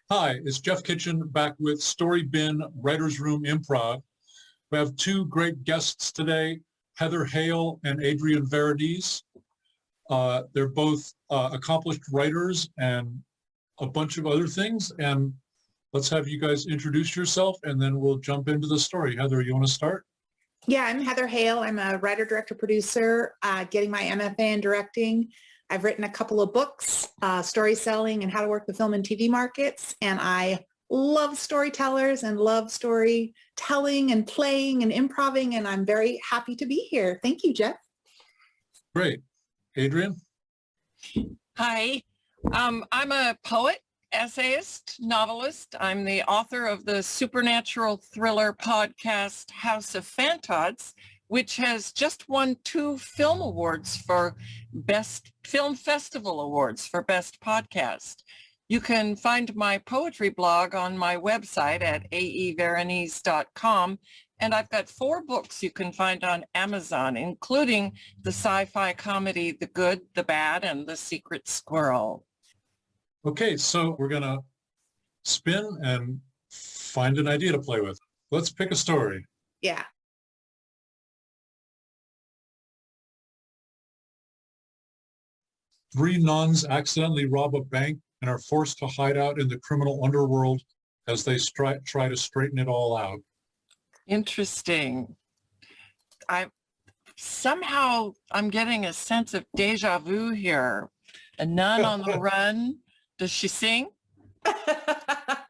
Hi, it's Jeff Kitchen back with Story Bin Writer's Room Improv. We have two great guests today, Heather Hale and Adrienne Veronese. They're both accomplished writers and a bunch of other things. And let's have you guys introduce yourself and then we'll jump into the story. Heather, you want to start? Yeah, I'm Heather Hale. I'm a writer, director, producer, getting my MFA in directing. I've written a couple of books, story selling and how to work the film and TV markets. And I love storytellers and love storytelling and playing and improving. And I'm very happy to be here. Thank you, Jeff. Great. Adrienne? Hi, I'm a poet, essayist, novelist. I'm the author of the supernatural thriller podcast House of Phantods, which has just won 2 film awards for Best Film Festival Awards for Best Podcast. You can find my poetry blog on my website at aeveronese.com. And I've got 4 books you can find on Amazon, including the sci-fi comedy The Good, the Bad, and The Secret Squirrel. Okay, so we're going to spin and find an idea to play with. Let's pick a story. Yeah. Three nuns accidentally rob a bank and are forced to hide out in the criminal underworld as they try to straighten it all out. Interesting. I'm getting a sense of deja vu here. A nun on the run. Does she sing? The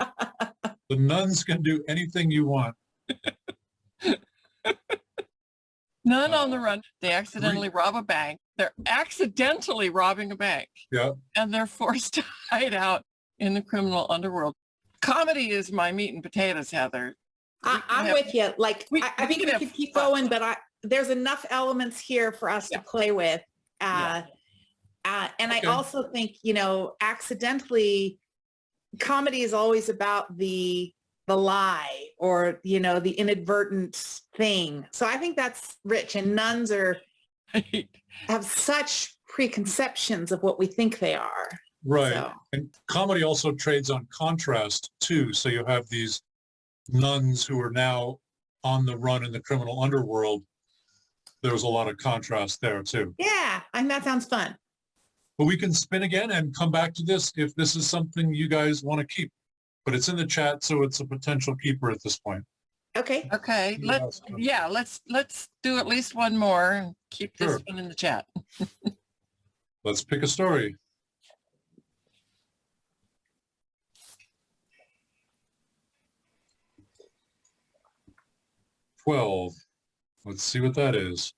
nuns can do anything you want. Nun on the run. They accidentally rob a bank. They're accidentally robbing a bank. Yeah. And they're forced to hide out in the criminal underworld. Comedy is my meat and potatoes, Heather. I'm with you. Like, I think we could keep going, but there's enough elements here for us to play with. And I also think, accidentally, comedy is always about the lie or, the inadvertent thing. So I think that's rich. And nuns have such preconceptions of what we think they are. Right. So. And comedy also trades on contrast, too. So you have these nuns who are now on the run in the criminal underworld. There's a lot of contrast there, too. Yeah, and that sounds fun. But we can spin again and come back to this if this is something you guys want to keep. But it's in the chat, so it's a potential keeper at this point. Okay. Okay. Let's do at least one more and keep this one in the chat. Let's pick a story. $12. Let's see what that is.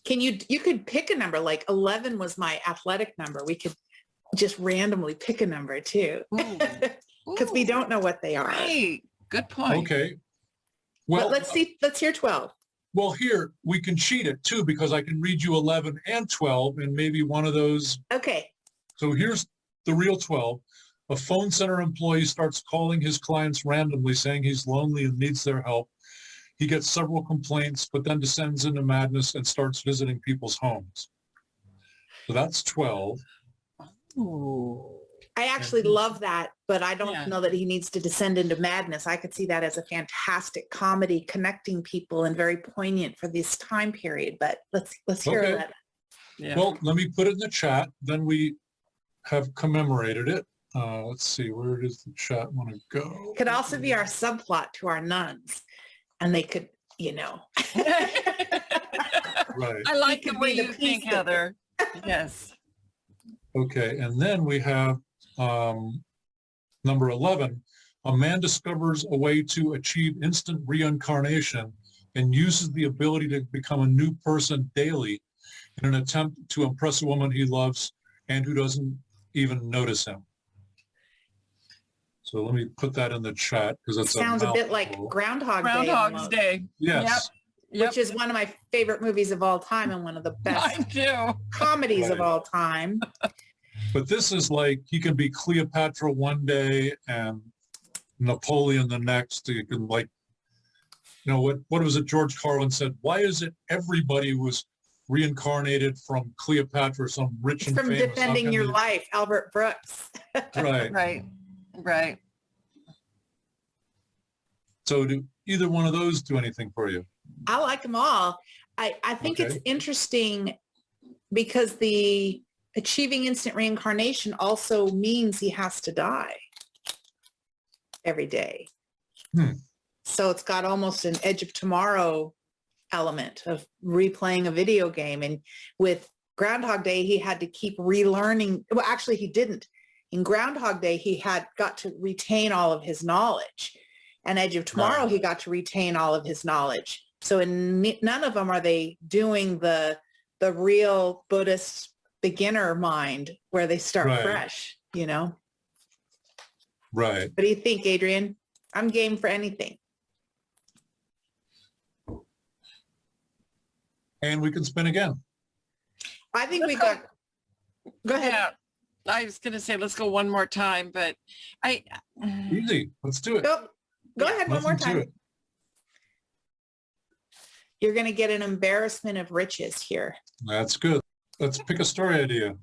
You could pick a number, like 11 was my athletic number. We could just randomly pick a number too. Because we don't know what they are. Right. Good point. Okay. Well, but let's hear 12. Well, here we can cheat it too, because I can read you 11 and 12 and maybe one of those. Okay. So here's the real 12. A phone center employee starts calling his clients randomly saying he's lonely and needs their help. He gets several complaints, but then descends into madness and starts visiting people's homes. So that's 12. Ooh. I actually love that, but I don't know that he needs to descend into madness. I could see that as a fantastic comedy connecting people and very poignant for this time period. But let's hear that. Yeah. Well, let me put it in the chat. Then we have commemorated it. Let's see, where does the chat want to go? Could also be our subplot to our nuns. And they could, Right. I like the way you think, Heather. Yes. Okay, and then we have number 11. A man discovers a way to achieve instant reincarnation and uses the ability to become a new person daily in an attempt to impress a woman he loves and who doesn't even notice him. So let me put that in the chat because it sounds a bit like Groundhog's Day. Yes. Yep. Which is one of my favorite movies of all time and one of the best comedies of all time. But this is like, he can be Cleopatra one day and Napoleon the next. You can what was it George Carlin said? Why is it everybody was reincarnated from Cleopatra, some rich and famous? From Defending Your Life, Albert Brooks. Right. Right. So do either one of those do anything for you? I like them all. I think it's Okay. interesting because the achieving instant reincarnation also means he has to die every day. So it's got almost an Edge of Tomorrow element of replaying a video game. And with Groundhog Day, he had to keep relearning. Well, actually, he didn't. In Groundhog Day, he had got to retain all of his knowledge. And Edge of Tomorrow, Right. he got to retain all of his knowledge. So in none of them are they doing the real Buddhist beginner mind where they start Right. fresh, you know? Right. What do you think, Adrienne? I'm game for anything. And we can spin again. I think we got, go ahead. Yeah, I was going to say, let's go one more time, but Easy. Let's do it. Go ahead one more Nothing to time. it. You're going to get an embarrassment of riches here. That's good. Let's pick a story idea.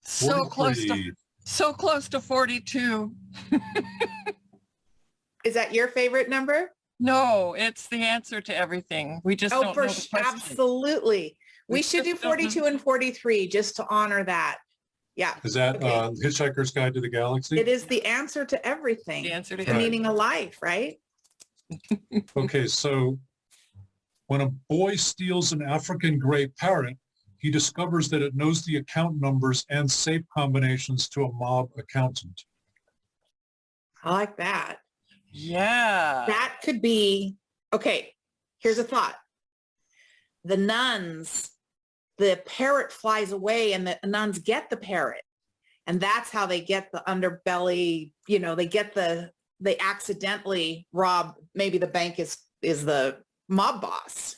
so close to 43. 42. Is that your favorite number? No, it's the answer to everything. We just don't know the question. Absolutely. We should do just don't know. 42 and 43 just to honor that. Yeah. Is that Okay. Hitchhiker's Guide to the Galaxy? It is the answer to everything. The answer to The Right. meaning of life, right? Okay, so when a boy steals an African gray parrot, he discovers that it knows the account numbers and safe combinations to a mob accountant. I like that. Yeah. That could be, okay, here's a thought. The nuns, the parrot flies away and the nuns get the parrot. And that's how they get the underbelly, you know, they accidentally rob, maybe the bank is the mob boss.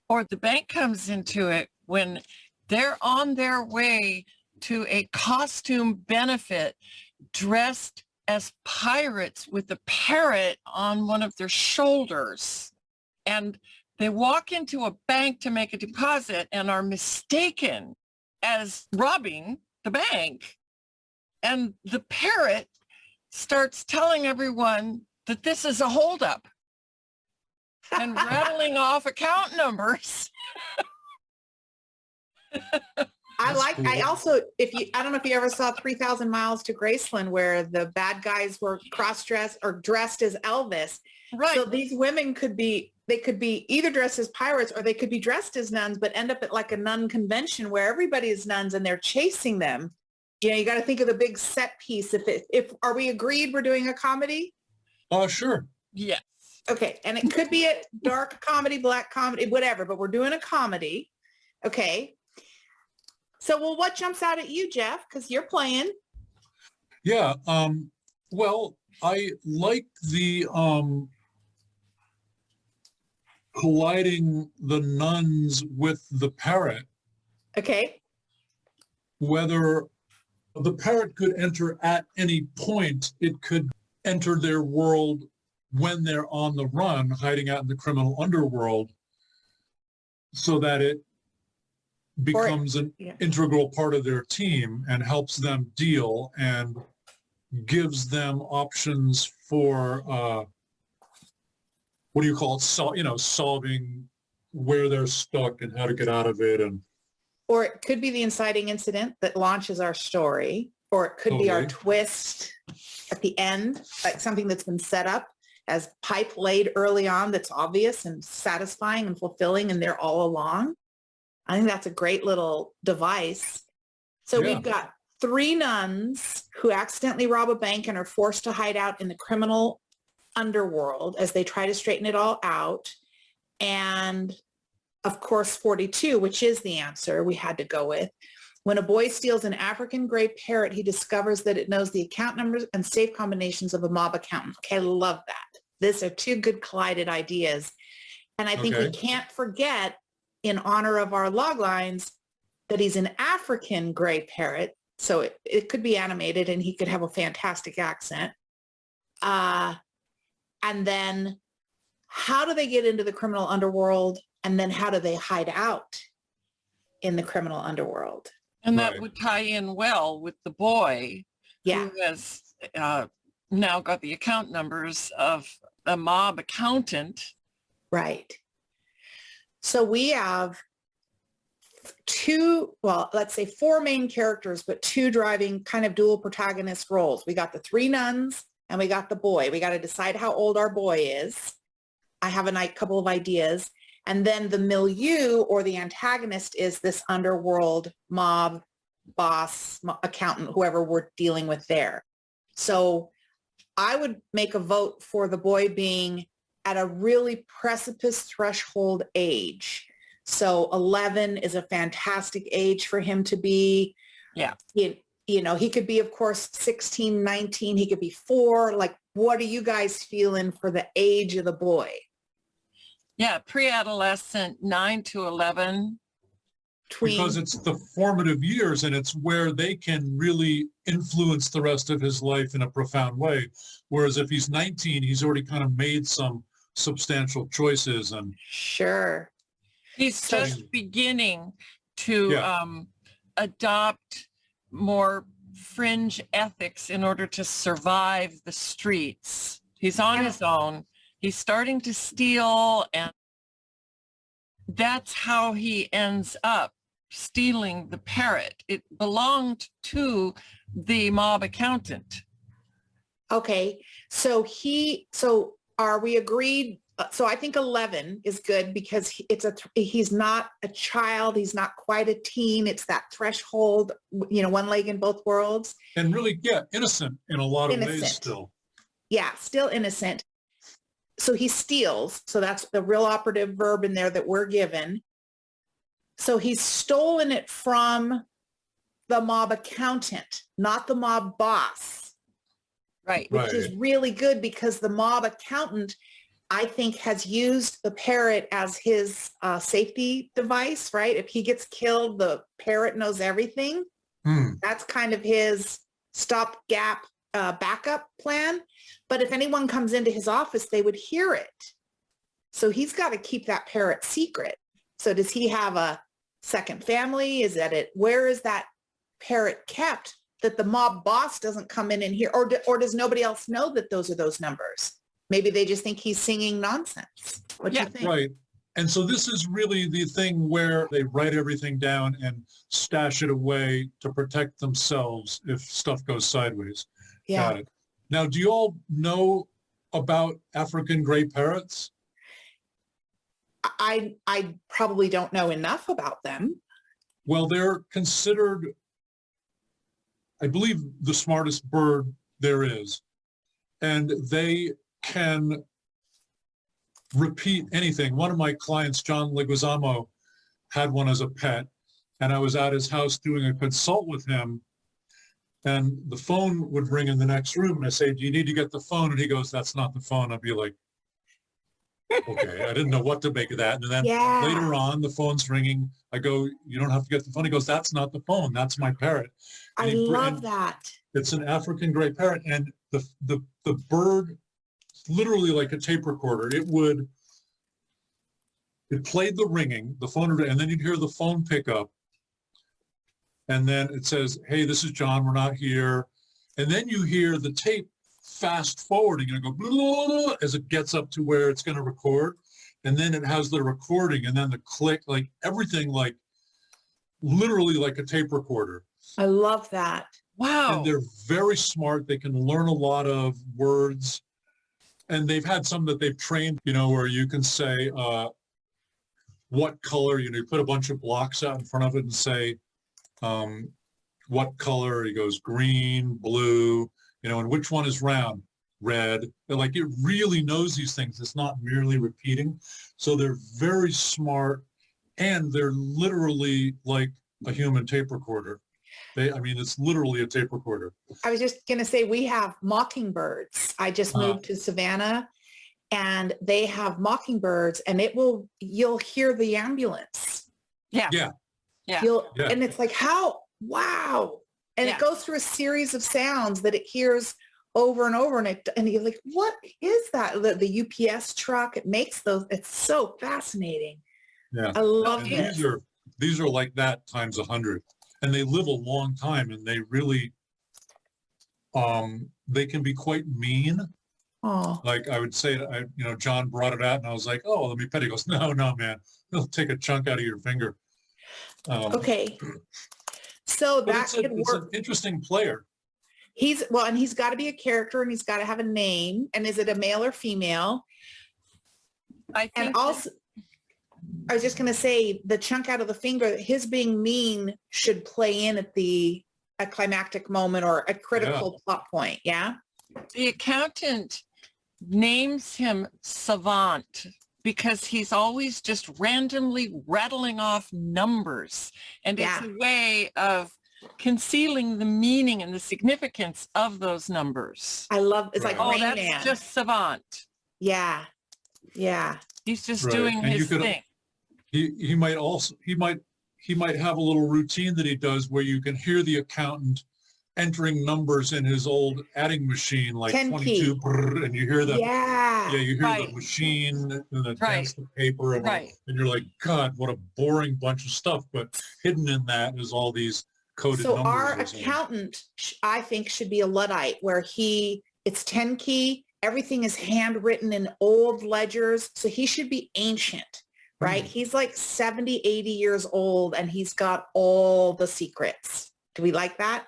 Or the bank comes into it when they're on their way to a costume benefit dressed as pirates with the parrot on one of their shoulders. And they walk into a bank to make a deposit and are mistaken as robbing the bank. And the parrot starts telling everyone that this is a holdup and rattling off account numbers. I also, I don't know if you ever saw 3,000 Miles to Graceland where the bad guys were cross-dressed or dressed as Elvis. Right. So these women could be either dressed as pirates or they could be dressed as nuns, but end up at like a nun convention where everybody is nuns and they're chasing them. You know, you got to think of the big set piece. Are we agreed we're doing a comedy? Oh, sure. Yes. Okay. And it could be a dark comedy, black comedy, whatever, but we're doing a comedy. Okay. So, well, what jumps out at you, Jeff? Because you're playing. Yeah. Well, I like the colliding the nuns with the parrot. Okay. Whether the parrot could enter at any point, it could enter their world when they're on the run, hiding out in the criminal underworld, so that it becomes an integral part of their team and helps them deal and gives them options for what do you call it? Solving where they're stuck and how to get out of it. And Or it could be the inciting incident that launches our story, or it could be our twist at the end, like something that's been set up as pipe laid early on that's obvious and satisfying and fulfilling, and they're all along. I think that's a great little device. So we've got 3 nuns who accidentally rob a bank and are forced to hide out in the criminal underworld as they try to straighten it all out. And of course, 42, which is the answer we had to go with. When a boy steals an African gray parrot, he discovers that it knows the account numbers and safe combinations of a mob accountant. Okay, I love that. These are 2 good collided ideas. And I think we can't forget, in honor of our log lines, that he's an African gray parrot. So it could be animated and he could have a fantastic accent. And then how do they get into the criminal underworld? And then how do they hide out in the criminal underworld? And that Right. would tie in well with the boy Yeah. who has now got the account numbers of a mob accountant. Right. So we have two, well, let's say four main characters, but two driving kind of dual protagonist roles. We got the three nuns and we got the boy. We got to decide how old our boy is. I have a couple of ideas. And then the milieu or the antagonist is this underworld mob boss, accountant, whoever we're dealing with there. So I would make a vote for the boy being at a really precipice threshold age. So 11 is a fantastic age for him to be. Yeah. You know, he could be, of course, 16, 19. He could be 4. Like, what are you guys feeling for the age of the boy? Yeah, pre-adolescent, 9 to 11. Because it's the formative years and it's where they can really influence the rest of his life in a profound way. Whereas if he's 19, he's already kind of made some substantial choices. And Sure. He's just beginning to adopt more fringe ethics in order to survive the streets. He's on his own. He's starting to steal, and that's how he ends up stealing the parrot. It belonged to the mob accountant. Okay. So are we agreed? So I think 11 is good because he's not a child. He's not quite a teen. It's that threshold, you know, one leg in both worlds. And really, innocent in a lot of ways still. Yeah, still innocent. So he steals. So that's the real operative verb in there that we're given. So he's stolen it from the mob accountant, not the mob boss. Right. Which is really good because the mob accountant, I think, has used the parrot as his safety device, right? If he gets killed, the parrot knows everything. That's kind of his stopgap backup plan. But if anyone comes into his office, they would hear it. So he's got to keep that parrot secret. So does he have a second family? Where is that parrot kept that the mob boss doesn't come in and hear? Or does nobody else know that those are those numbers? Maybe they just think he's singing nonsense. What do you think? Right. And so this is really the thing where they write everything down and stash it away to protect themselves if stuff goes sideways. Yeah. Got it. Now, do you all know about African gray parrots? I probably don't know enough about them. Well, they're considered, I believe, the smartest bird there is. And they can repeat anything. One of my clients, John Leguizamo, had one as a pet. And I was at his house doing a consult with him. And the phone would ring in the next room. And I say, do you need to get the phone? And he goes, that's not the phone. I'd be like, okay, I didn't know what to make of that. And then later on, the phone's ringing. I go, you don't have to get the phone. He goes, that's not the phone. That's my parrot. I love that. It's an African gray parrot. And the bird, literally like a tape recorder, it played the ringing, the phone, and then you'd hear the phone pick up. And then it says, hey, this is John, we're not here. And then you hear the tape fast forwarding and go blah, blah, blah, as it gets up to where it's going to record. And then it has the recording and then the click, like everything, like literally like a tape recorder. I love that. Wow. And they're very smart. They can learn a lot of words. And they've had some that they've trained, you know, where you can say what color, you know, you put a bunch of blocks out in front of it and say, what color? He goes green, blue, you know, and which one is round? Red. They're like, it really knows these things. It's not merely repeating. So they're very smart and they're literally like a human tape recorder. It's literally a tape recorder. I was just going to say, we have mockingbirds. I just moved to Savannah and they have mockingbirds and you'll hear the ambulance. Yeah. Yeah. Yeah. And it's like, wow. And it goes through a series of sounds that it hears over and over. And you're like, what is that? The UPS truck, it makes those, it's so fascinating. Yeah. I love and it. These are like that times 100. and they live a long time, and they really, they can be quite mean. Oh, Like I would say, John brought it out, and I was like, "Oh, let me pet." He goes, "No, no, man, he'll take a chunk out of your finger." okay. So But that could it's an work. interesting player. And he's got to be a character, and he's got to have a name. And is it a male or female? I think And also, I was just going to say the chunk out of the finger, his being mean should play in at a climactic moment or a critical plot point. Yeah. the accountant names him Savant because he's always just randomly rattling off numbers. And it's a way of concealing the meaning and the significance of those numbers. I love, it's like, Oh, Rain that's Man. just Savant. Yeah. Yeah. He's just Right. doing And his thing. He might have a little routine that he does where you can hear the accountant entering numbers in his old adding machine, like 10 22, key. brrr, and you hear the Yeah. you hear Right. the machine and the Right. dance the paper and, Right. and you're like, God, what a boring bunch of stuff. But hidden in that is all these coded So numbers. our or something. accountant, I think, should be a Luddite where it's 10 key. Everything is handwritten in old ledgers. So he should be ancient, right? He's like 70, 80 years old, and he's got all the secrets. Do we like that?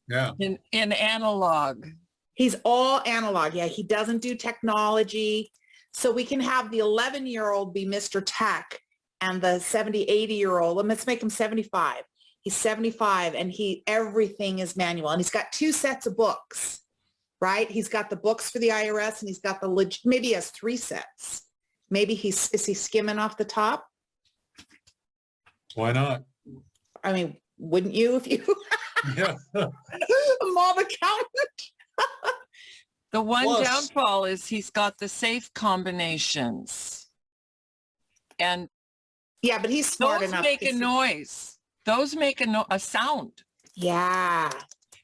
Yeah. In analog. He's all analog. Yeah, he doesn't do technology. So we can have the 11-year-old be Mr. Tech and the 70, 80-year-old, let's make him 75. He's 75 and everything is manual. And he's got 2 sets of books, right? He's got the books for the IRS and he's got maybe he has 3 sets. Maybe is he skimming off the top? Why not? I mean, wouldn't you if you Yeah. a mob accountant? The one Plus- downfall is he's got the safe combinations. And Yeah, but he's smart those enough. make a noise. Those make a sound. Yeah,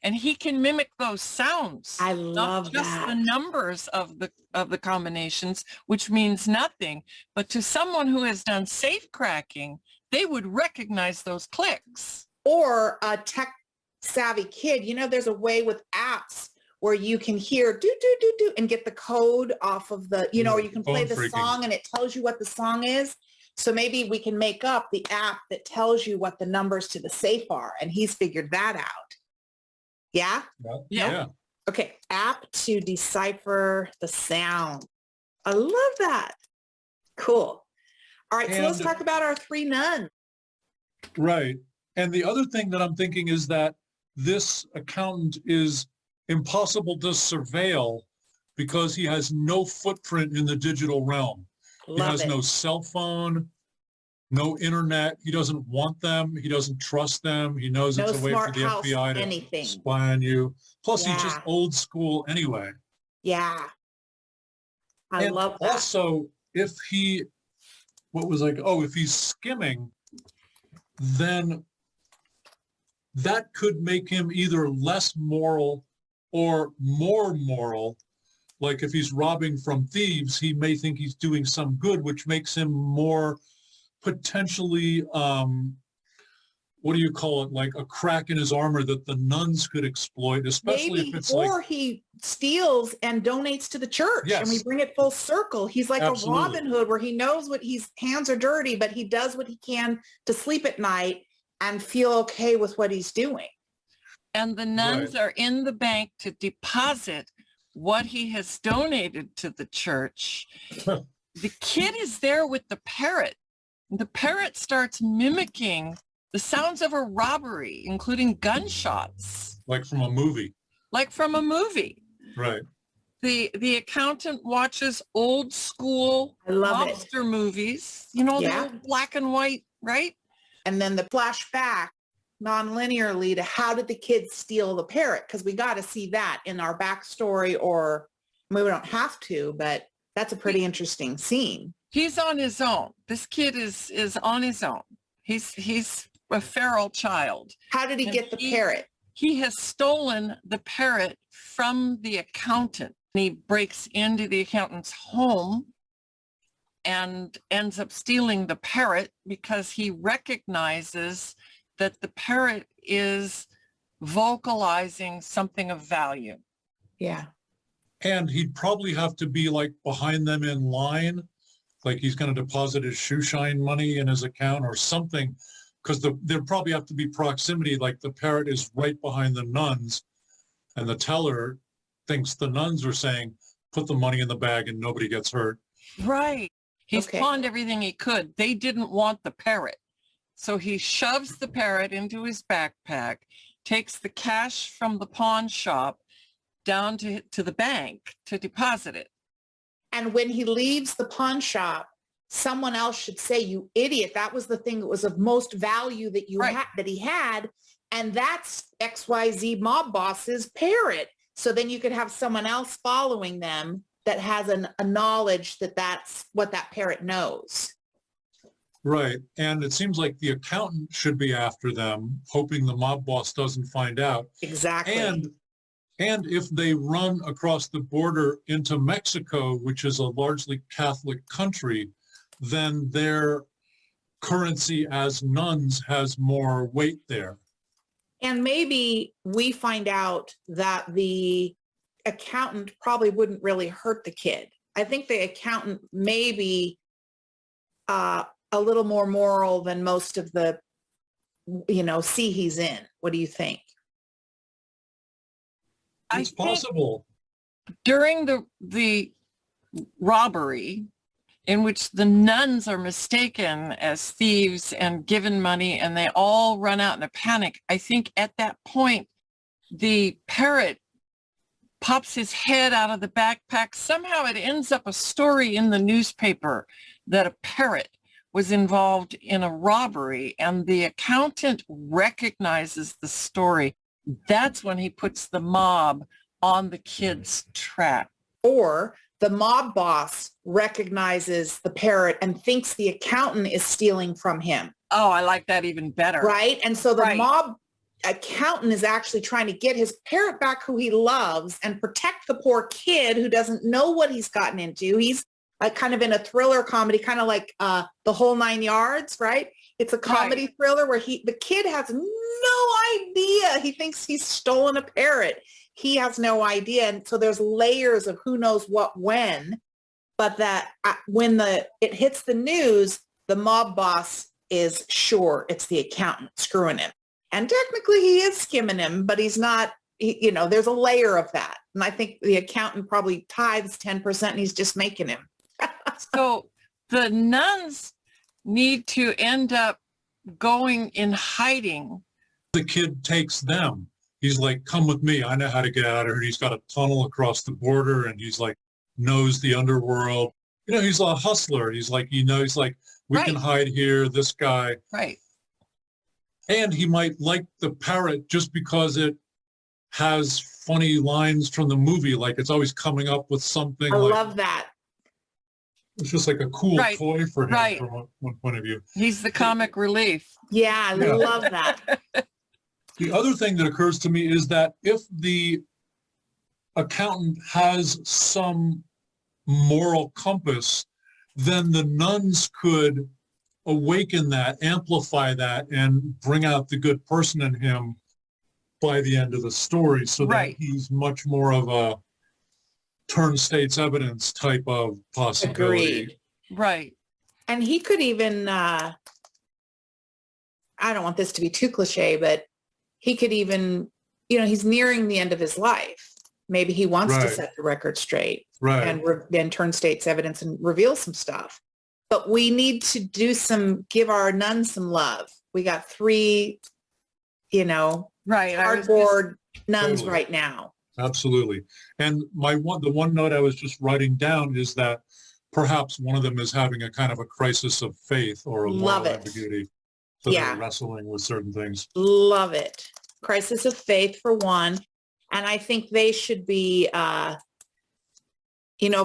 And he can mimic those sounds. I Not love just that. the numbers of the combinations, which means nothing. But to someone who has done safe cracking, they would recognize those clicks. Or a tech savvy kid. There's a way with apps where you can hear do, do, do, do, and get the code off of or you can play the Phone freaking. song and it tells you what the song is. So maybe we can make up the app that tells you what the numbers to the safe are. And he's figured that out. Yeah? Yeah. Okay. App to decipher the sound. I love that. Cool. All right. So let's And- talk about our 3 nuns. Right. And the other thing that I'm thinking is that this accountant is impossible to surveil because he has no footprint in the digital realm. He Love has it. no cell phone, no internet. He doesn't want them. He doesn't trust them. He knows No it's a way for smart the house, FBI to anything. spy on you. Plus, he's just Yeah. old school anyway. Yeah. I And love that. also, if he's skimming, then that could make him either less moral or more moral. Like if he's robbing from thieves, he may think he's doing some good, which makes him more potentially, what do you call it? Like a crack in his armor that the nuns could exploit, especially Maybe, if it's or like, he steals and donates to the church, and we Yes. bring it full circle. He's like Absolutely. a Robin Hood, where he knows his hands are dirty, but he does what he can to sleep at night and feel okay with what he's doing. And the nuns are in the bank to deposit what he has donated to the church. The kid is there with the parrot. The parrot starts mimicking the sounds of a robbery, including gunshots, like from a movie. like from a movie. Right. The accountant watches old school I love it. lobster movies, the Yeah. old black and white, right? And then the flashback non-linearly to how did the kids steal the parrot? Because we got to see that in our backstory, or we don't have to, but that's a pretty interesting scene. He's on his own. This kid is on his own. He's a feral child. How did he And get the he- parrot? He has stolen the parrot from the accountant. He breaks into the accountant's home and ends up stealing the parrot because he recognizes that the parrot is vocalizing something of value. Yeah. And he'd probably have to be like behind them in line, like he's going to deposit his shoe shine money in his account or something, because there'd probably have to be proximity, like the parrot is right behind the nuns and the teller thinks the nuns are saying, put the money in the bag and nobody gets hurt. Right. He's Okay. pawned everything he could. They didn't want the parrot. So he shoves the parrot into his backpack, takes the cash from the pawn shop down to the bank to deposit it. And when he leaves the pawn shop, someone else should say, you idiot, that was the thing that was of most value that you Right. had, that he had. And that's XYZ mob boss's parrot. So then you could have someone else following them that has a knowledge that that's what that parrot knows. Right. And it seems like the accountant should be after them, hoping the mob boss doesn't find out. Exactly. And if they run across the border into Mexico, which is a largely Catholic country, then their currency as nuns has more weight there. And maybe we find out that the accountant probably wouldn't really hurt the kid. I think the accountant may be a little more moral than most of the, sea he's in. What do you think? It's possible. During the robbery, in which the nuns are mistaken as thieves and given money and they all run out in a panic, I think at that point, the parrot pops his head out of the backpack. Somehow it ends up a story in the newspaper that a parrot was involved in a robbery, and the accountant recognizes the story. That's when he puts the mob on the kid's track. Or the mob boss recognizes the parrot and thinks the accountant is stealing from him. Oh, I like that even better. Right? And so the Right. mob accountant is actually trying to get his parrot back, who he loves, and protect the poor kid who doesn't know what he's gotten into. He's like kind of in a thriller comedy, kind of like The Whole Nine Yards, right? It's a comedy thriller where the kid has no idea. He thinks he's stolen a parrot. He has no idea. And so there's layers of who knows what when, but that when it hits the news, the mob boss is sure it's the accountant screwing him. And technically he is skimming him, but he's not, there's a layer of that. And I think the accountant probably tithes 10% and he's just making him. So the nuns need to end up going in hiding. The kid takes them. He's like, come with me. I know how to get out of here. He's got a tunnel across the border and he's like, knows the underworld. He's a hustler. He's like, he's like, we can hide here, this guy. Right. And he might like the parrot just because it has funny lines from the movie. Like it's always coming up with something. I love that. It's just like a cool toy for him from one point of view. He's the comic relief. Yeah, I love that. The other thing that occurs to me is that if the accountant has some moral compass, then the nuns could awaken that, amplify that, and bring out the good person in him by the end of the story, so that he's much more of a turn state's evidence type of possibility. Agreed. Right. And he could even, I don't want this to be too cliche, but he could even, he's nearing the end of his life. Maybe he wants to set the record straight and turn state's evidence and reveal some stuff. But we need to give our nuns some love. We got 3, cardboard nuns right now. Absolutely. And the one note I was just writing down is that perhaps one of them is having a kind of a crisis of faith or a moral ambiguity. So they're wrestling with certain things. Love it. Crisis of faith for one. And I think they should be, of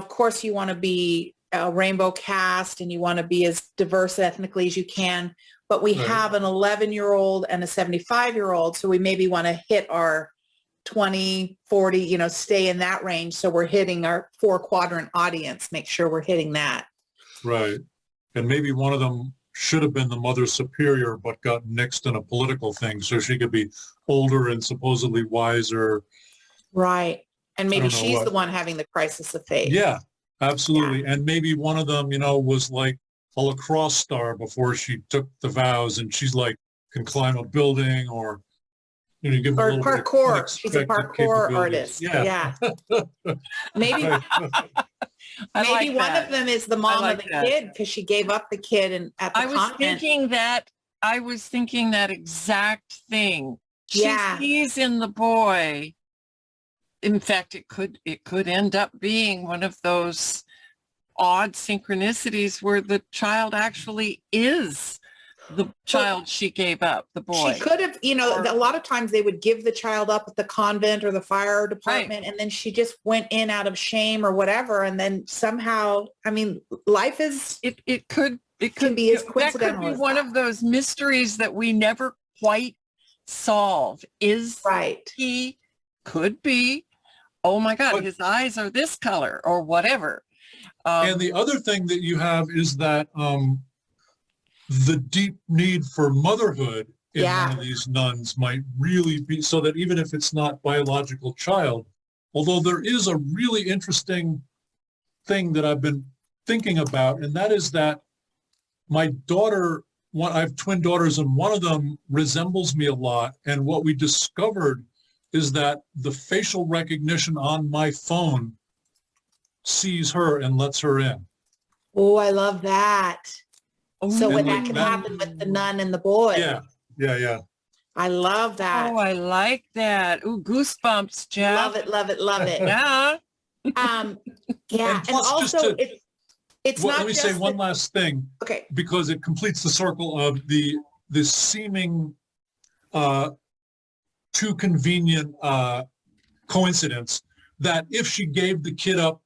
course you want to be a rainbow cast and you want to be as diverse ethnically as you can, but we have an 11-year-old and a 75-year-old. So we maybe want to hit our 20, 40, stay in that range. So we're hitting our 4-quadrant audience, make sure we're hitting that. Right. And maybe one of them should have been the mother superior, but got nixed in a political thing. So she could be older and supposedly wiser. Right. And maybe she's what. the one having the crisis of faith. Yeah, absolutely. Yeah. And maybe one of them, was like a lacrosse star before she took the vows, and she's like, can climb a building, or, give or a parkour. She's a parkour artist. Yeah. Maybe maybe one of them is the mom of the kid, because she gave up the kid and at the convent. I was thinking that exact thing. She sees in the boy. In fact, it could end up being one of those odd synchronicities where the child actually is the child she gave up, the boy. She could have, a lot of times they would give the child up at the convent or the fire department, and then she just went in out of shame or whatever, and then somehow, life is it could be as coincidental. That could be one of those mysteries that we never quite solve. He could be, oh my God, his eyes are this color or whatever. And the other thing that you have is that the deep need for motherhood in one of these nuns might really be, so that even if it's not biological child, although there is a really interesting thing that I've been thinking about, and that is that my daughter, I have twin daughters, and one of them resembles me a lot. And what we discovered is that the facial recognition on my phone sees her and lets her in. Oh, I love that. So when that can happen with the nun and the boy. Yeah. I love that. Oh, I like that. Ooh, goosebumps, Jeff. Love it. Yeah. Yeah. And also it's not let me say one last thing. Okay. Because it completes the circle of the seeming too convenient coincidence that if she gave the kid up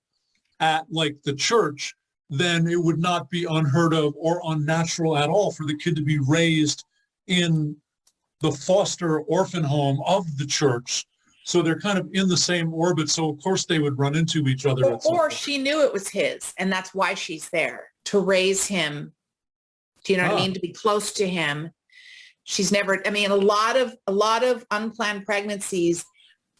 at like the church, then it would not be unheard of or unnatural at all for the kid to be raised in the foster orphan home of the church. So they're kind of in the same orbit. So of course they would run into each other. Or she knew it was his, and that's why she's there, to raise him. Do you know what I mean? To be close to him. She's never, a lot of unplanned pregnancies,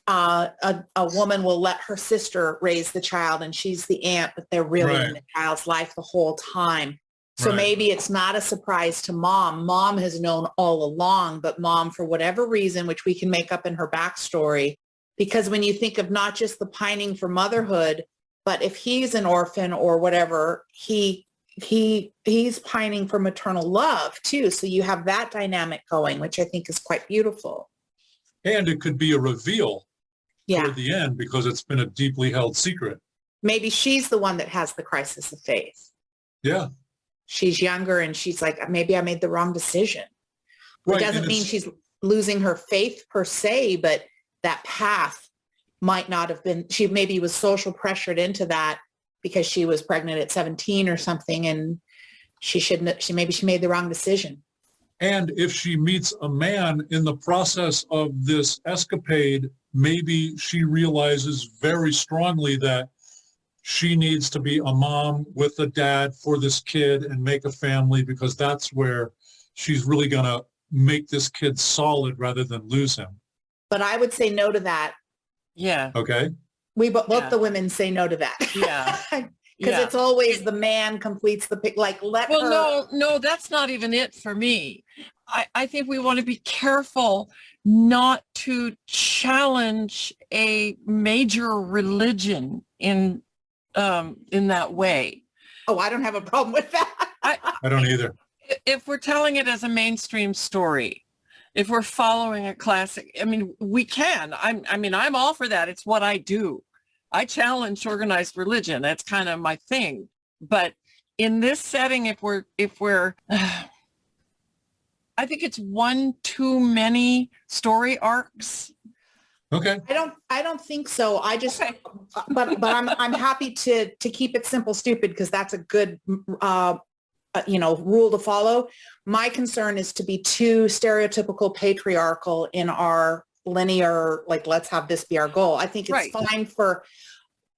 a woman will let her sister raise the child, and she's the aunt, but they're really in the child's life the whole time. So maybe it's not a surprise to mom. Mom has known all along, but mom, for whatever reason, which we can make up in her backstory, because when you think of not just the pining for motherhood, but if he's an orphan or whatever, he's pining for maternal love too. So you have that dynamic going, which I think is quite beautiful. And it could be a reveal toward the end, because it's been a deeply held secret. Maybe she's the one that has the crisis of faith. Yeah. She's younger and she's like, maybe I made the wrong decision. It doesn't mean she's losing her faith per se, but that path might not have been, she maybe was social pressured into that because she was pregnant at 17 or something, and maybe she made the wrong decision. And if she meets a man in the process of this escapade, maybe she realizes very strongly that she needs to be a mom with a dad for this kid and make a family, because that's where she's really going to make this kid solid rather than lose him. But I would say no to that. Yeah. Okay. We both the women say no to that. Yeah. Because it's always the man completes the pic. Like, no, that's not even it for me. I think we want to be careful not to challenge a major religion in that way. Oh, I don't have a problem with that. I don't either. If we're telling it as a mainstream story, if we're following a classic, we can. I'm all for that. It's what I do. I challenge organized religion. That's kind of my thing. But in this setting, if we're I think it's one too many story arcs. Okay. I don't think so. I just, but I'm happy to keep it simple, stupid, because that's a good, rule to follow. My concern is to be too stereotypical patriarchal in our linear, like, let's have this be our goal. I think it's fine for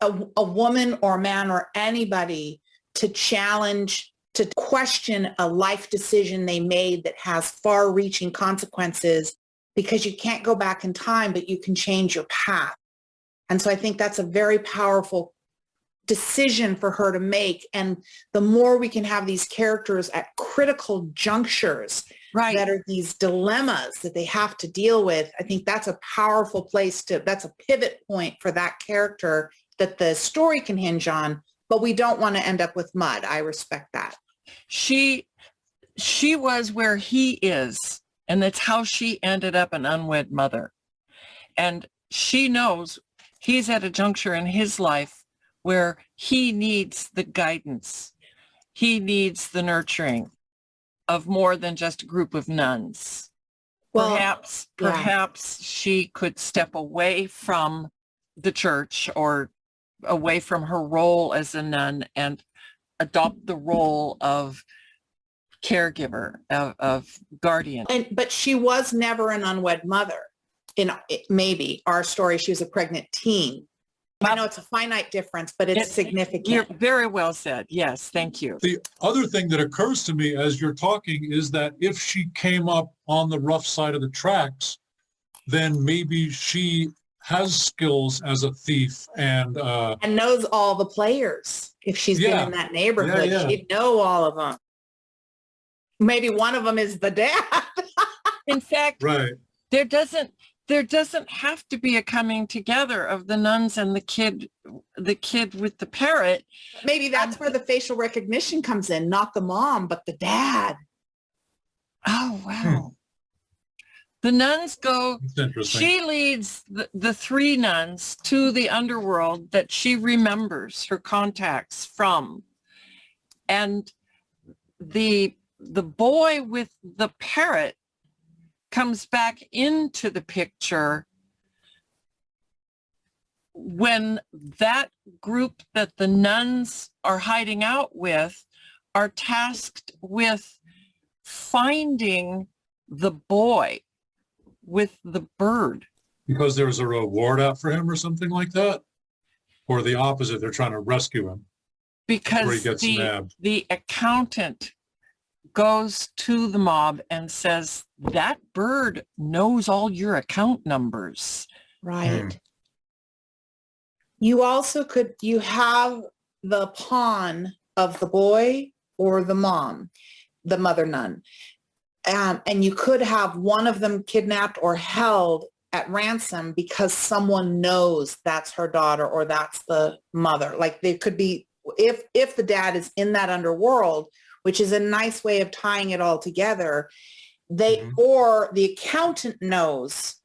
a woman or a man or anybody to challenge to question a life decision they made that has far-reaching consequences, because you can't go back in time, but you can change your path. And so I think that's a very powerful decision for her to make. And the more we can have these characters at critical junctures that are these dilemmas that they have to deal with, I think that's a powerful place that's a pivot point for that character that the story can hinge on, but we don't want to end up with mud. I respect that. She was where he is, and that's how she ended up an unwed mother. And she knows he's at a juncture in his life where he needs the guidance. He needs the nurturing of more than just a group of nuns. Well, perhaps she could step away from the church or away from her role as a nun and adopt the role of caregiver, of guardian. But she was never an unwed mother. In maybe our story, she was a pregnant teen. I know it's a finite difference, but it's significant. You're very well said. Yes, thank you. The other thing that occurs to me as you're talking is that if she came up on the rough side of the tracks, then maybe she has skills as a thief and knows all the players. If she's been in that neighborhood, she'd know all of them. Maybe one of them is the dad. In fact, there doesn't have to be a coming together of the nuns and the kid with the parrot. Maybe that's where the facial recognition comes in, not the mom, but the dad. Oh, wow. The nuns go, she leads the three nuns to the underworld that she remembers her contacts from. And the boy with the parrot comes back into the picture when that group that the nuns are hiding out with are tasked with finding the boy with the bird. Because there's a reward out for him or something like that? Or the opposite, they're trying to rescue him? Because the accountant goes to the mob and says, that bird knows all your account numbers. Right. You also you have the pawn of the boy or the mom, the mother nun. And you could have one of them kidnapped or held at ransom because someone knows that's her daughter or that's the mother. Like they could be, if the dad is in that underworld, which is a nice way of tying it all together, or the accountant knows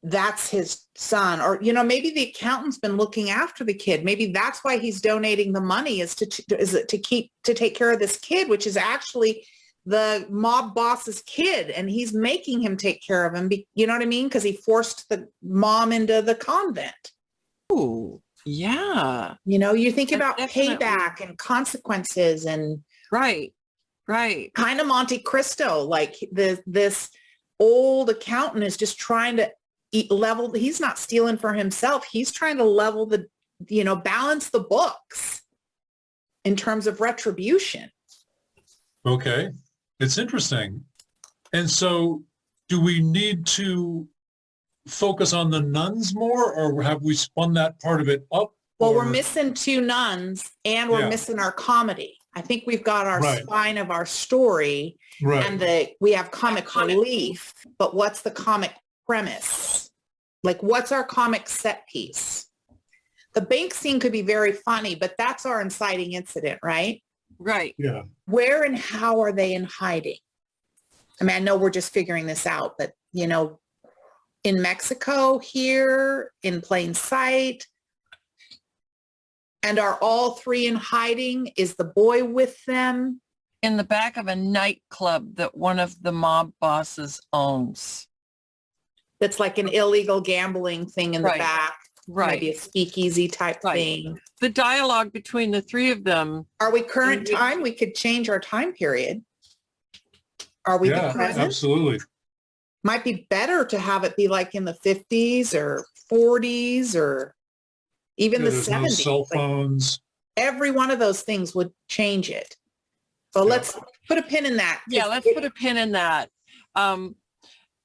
that's his son, or, maybe the accountant's been looking after the kid. Maybe that's why he's donating the money is to take care of this kid, which is actually the mob boss's kid, and he's making him take care of him. You know what I mean? Because he forced the mom into the convent. Oh, yeah. You think about payback and consequences and right. Kind of Monte Cristo, like this old accountant is just trying to level. He's not stealing for himself. He's trying to level balance the books in terms of retribution. Okay. It's interesting. And so do we need to focus on the nuns more, or have we spun that part of it up? Well, we're missing two nuns and we're missing our comedy. I think we've got our spine of our story and we have comic relief, but what's the comic premise? Like, what's our comic set piece? The bank scene could be very funny, but that's our inciting incident, right? Right. Yeah. Where and how are they in hiding? I mean, I know we're just figuring this out, but, in Mexico, here, in plain sight. And are all three in hiding? Is the boy with them? In the back of a nightclub that one of the mob bosses owns. That's like an illegal gambling thing in the back. Right. Maybe a speakeasy type thing. The dialogue between the three of them. Are we current time? We could change our time period. Are we the present? Absolutely. Might be better to have it be like in the 50s or 40s or even the 70s. No cell phones. Like, every one of those things would change it. So let's put a pin in that. Yeah, let's put a pin in that.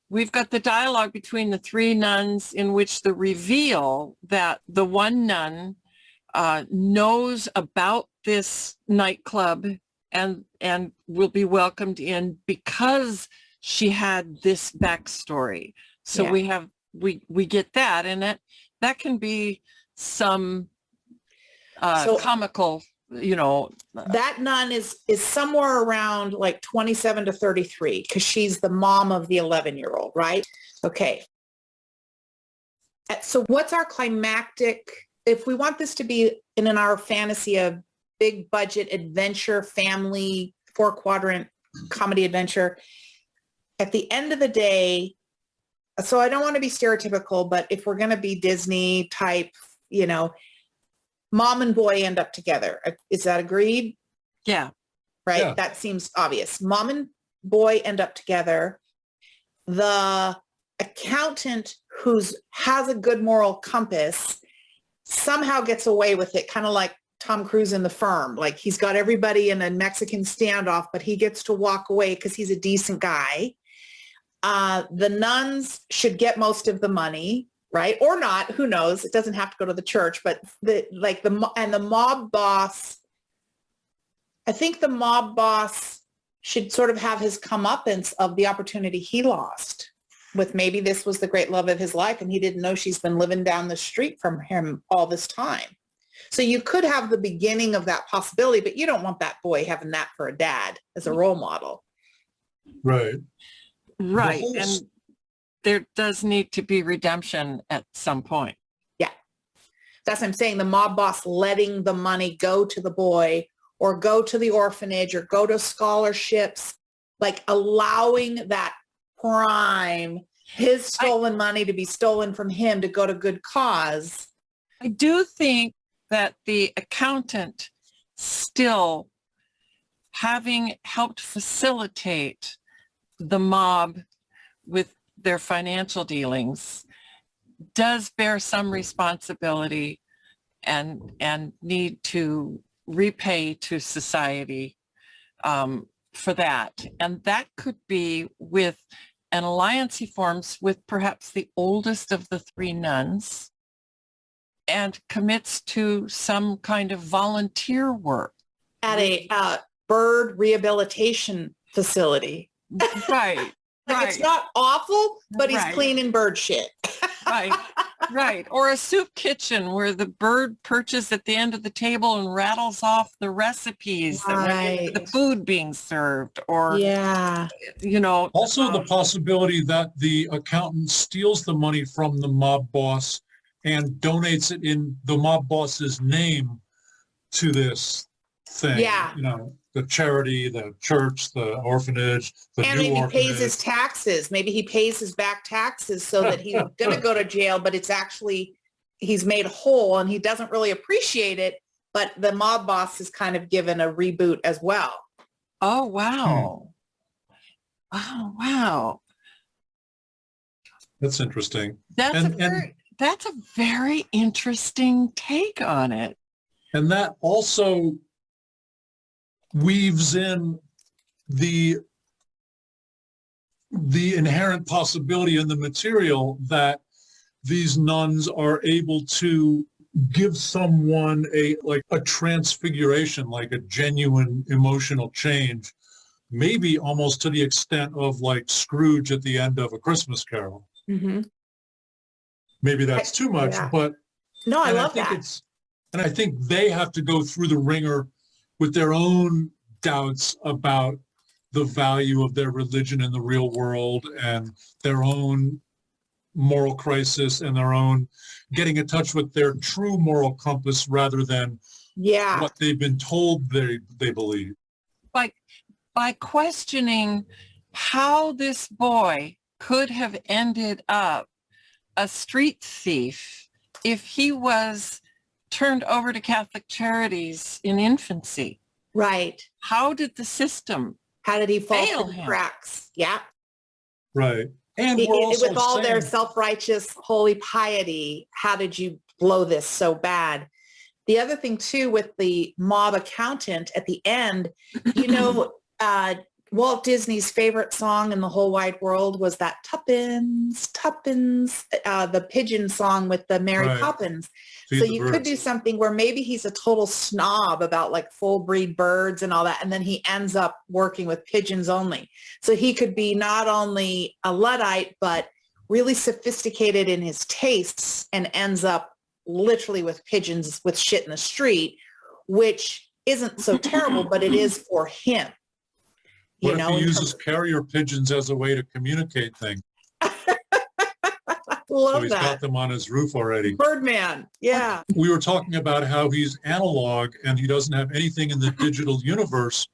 We've got the dialogue between the three nuns in which the reveal that the one nun knows about this nightclub and will be welcomed in because she had this backstory. So we get that, and that can be some comical, that nun is somewhere around like 27 to 33 because she's the mom of the 11-year-old, right? Okay. So what's our climactic, if we want this to be in our fantasy of big budget adventure, family, 4-quadrant comedy adventure, at the end of the day, so I don't want to be stereotypical, but if we're going to be Disney type, mom and boy end up together. Is that agreed? Yeah. Right? Yeah. That seems obvious. Mom and boy end up together. The accountant who has a good moral compass somehow gets away with it, kind of like Tom Cruise in The Firm. Like he's got everybody in a Mexican standoff, but he gets to walk away because he's a decent guy. The nuns should get most of the money. Right? Or not, who knows? It doesn't have to go to the church, but the mob boss, I think the mob boss should sort of have his comeuppance of the opportunity he lost with maybe this was the great love of his life and he didn't know she's been living down the street from him all this time. So you could have the beginning of that possibility, but you don't want that boy having that for a dad as a role model. Right. Right. And there does need to be redemption at some point. Yeah. That's what I'm saying. The mob boss letting the money go to the boy or go to the orphanage or go to scholarships, like allowing that prime, his stolen money to be stolen from him to go to good cause. I do think that the accountant still having helped facilitate the mob with their financial dealings does bear some responsibility and need to repay to society for that. And that could be with an alliance he forms with perhaps the oldest of the three nuns and commits to some kind of volunteer work. At a bird rehabilitation facility. Right. Like right. It's not awful, but he's Right. cleaning bird shit. Right. Or a soup kitchen where the bird perches at the end of the table and rattles off the recipes that went into the food being served. Or, Also the possibility that the accountant steals the money from the mob boss and donates it in the mob boss's name to this thing. Yeah. The charity, the church, the orphanage, the and new maybe orphanage. pays his taxes. Maybe he pays his back taxes so that he's going to go to jail, but it's actually, he's made whole and he doesn't really appreciate it. But the mob boss is kind of given a reboot as well. Oh, wow. Oh, wow. That's interesting. That's a very interesting take on it. And that also weaves in the inherent possibility in the material that these nuns are able to give someone a transfiguration, like a genuine emotional change, maybe almost to the extent of like Scrooge at the end of A Christmas Carol. Mm-hmm. Maybe that's too much, but no, I love that. And I think they have to go through the ringer with their own doubts about the value of their religion in the real world and their own moral crisis and their own getting in touch with their true moral compass rather than what they've been told they believe. By questioning how this boy could have ended up a street thief if he was turned over to Catholic Charities in infancy. Right. How did the system How did he fall fail through the him? cracks? Yeah. Right. And we're also with all their self-righteous holy piety, how did you blow this so bad? The other thing too, with the mob accountant at the end, you know, Walt Disney's favorite song in the whole wide world was that Tuppence, Tuppence, the pigeon song with the Mary Right. Poppins. Feed So the you birds. could do something where maybe he's a total snob about like full breed birds and all that. And then he ends up working with pigeons only. So he could be not only a Luddite, but really sophisticated in his tastes and ends up literally with pigeons with shit in the street, which isn't so terrible, but it is for him. What if he uses carrier pigeons as a way to communicate things? Love So he's that. got them on his roof already. Birdman. Yeah. We were talking about how he's analog and he doesn't have anything in the digital universe.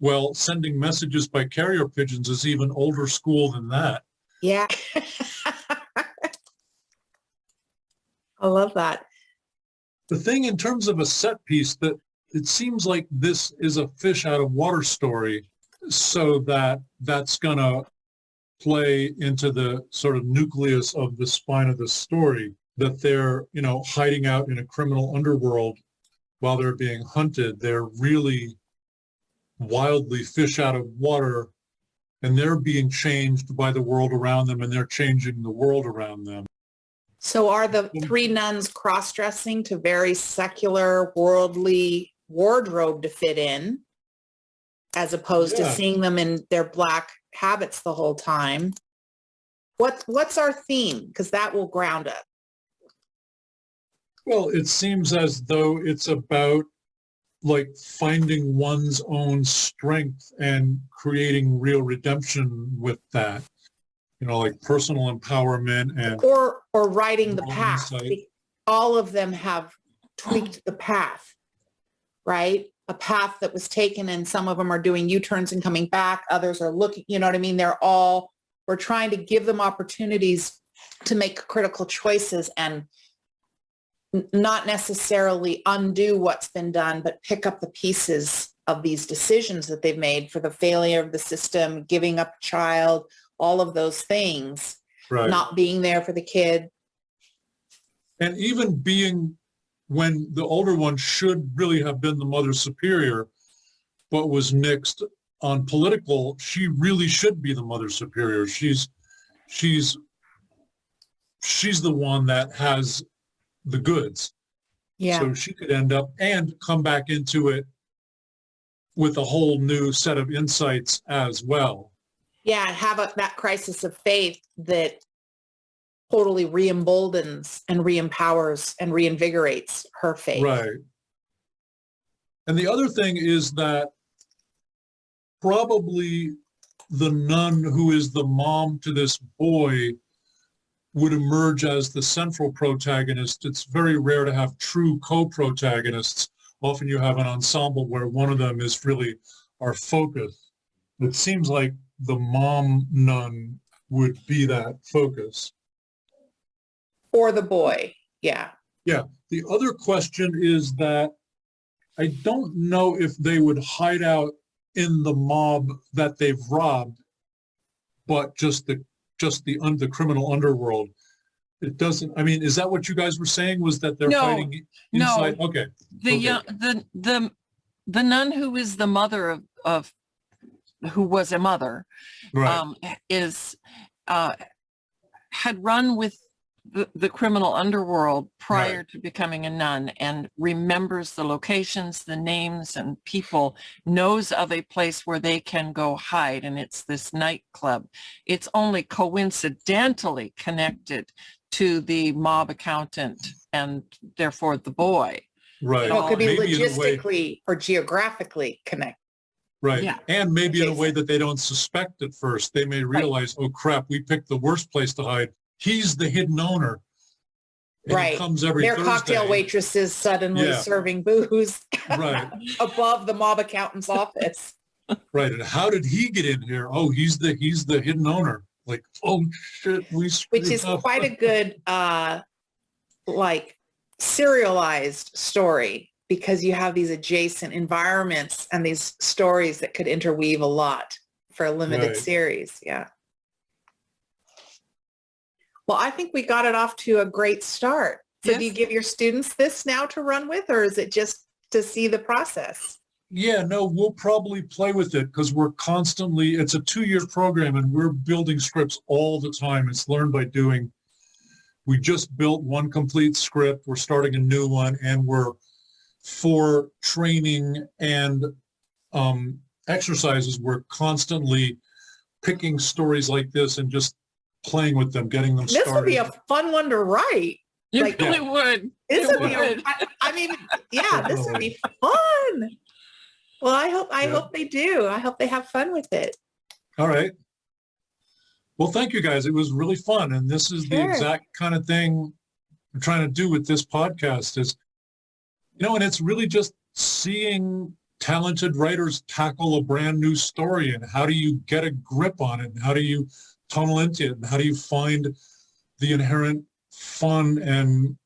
Well, sending messages by carrier pigeons is even older school than that. Yeah. I love that. The thing in terms of a set piece, that it seems like this is a fish out of water story, so that's going to play into the sort of nucleus of the spine of the story, that they're, you know, hiding out in a criminal underworld while they're being hunted. They're really wildly fish out of water, and they're being changed by the world around them, and they're changing the world around them. So are the three nuns cross-dressing to very secular, worldly wardrobe to fit in, as opposed to seeing them in their black habits the whole time? What's our theme? Because that will ground us. Well, it seems as though it's about like finding one's own strength and creating real redemption with that. You know, like personal empowerment and Or writing the moral path. insight. All of them have tweaked the path, right? A path that was taken, and some of them are doing U-turns and coming back. Others are looking, you know what I mean? We're trying to give them opportunities to make critical choices and not necessarily undo what's been done, but pick up the pieces of these decisions that they've made for the failure of the system, giving up a child, all of those things, right. not being there for the kid. And even being, when the older one should really have been the mother superior, but was nixed on political, she really should be the mother superior. She's the one that has the goods. Yeah. So she could end up and come back into it with a whole new set of insights as well. Yeah, have that crisis of faith that totally re-emboldens and re-empowers and reinvigorates her faith. Right. And the other thing is that probably the nun who is the mom to this boy would emerge as the central protagonist. It's very rare to have true co-protagonists. Often you have an ensemble where one of them is really our focus. It seems like the mom nun would be that focus. Or the boy. Yeah. Yeah. The other question is that I don't know if they would hide out in the mob that they've robbed, but just the criminal underworld. It doesn't, I mean, is that what you guys were saying, was that they're fighting inside? No. Okay. The nun who is the mother of who was a mother, Right. had run with the criminal underworld prior to becoming a nun, and remembers the locations, the names and people, knows of a place where they can go hide, and it's this nightclub. It's only coincidentally connected to the mob accountant and therefore the boy. Right. Well, it could be Maybe in a way- logistically or geographically connected. Right. Yeah. And maybe in a way that they don't suspect at first. They may realize, oh crap, we picked the worst place to hide. He's the hidden owner. And Right. He comes every Their Thursday. cocktail waitresses suddenly Yeah. serving booze Right. above the mob accountant's office. Right. And how did he get in here? Oh, he's the hidden owner. Like, oh shit, we screwed Which is up. quite a good like serialized story, because you have these adjacent environments and these stories that could interweave a lot for a limited Right. series. Yeah. Well, I think we got it off to a great start. So Yes. do you give your students this now to run with, or is it just to see the process? Yeah, no, we'll probably play with it because we're constantly, it's a 2-year program and we're building scripts all the time. It's learn by doing. We just built one complete script. We're starting a new one, and we're for training and exercises. We're constantly picking stories like this and just playing with them, getting them This would be started. a fun one to write. You Like- really would. This It would be, would. I mean, yeah, this would be fun. Well, I hope they do. I hope they have fun with it. All right. Well, thank you guys. It was really fun. And this is the Sure. exact kind of thing I'm trying to do with this podcast is, and it's really just seeing talented writers tackle a brand new story, and how do you get a grip on it, and how do you tunnel into it, and how do you find the inherent fun and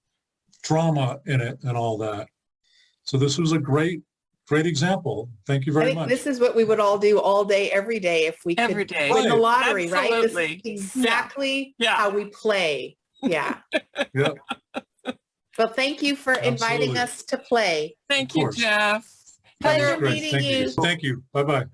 drama in it and all that. So this was a great example. Thank you I very think much. this is what we would all do all day, every day if we Every could day. win the Right. lottery, right? This Absolutely. is exactly Yeah. how we play. Yeah. Yep. Well, thank you for inviting Absolutely. us to play. Thank Of you, course. Jeff. Pleasure Heather, Great. meeting Thank you. Thank you. Bye-bye.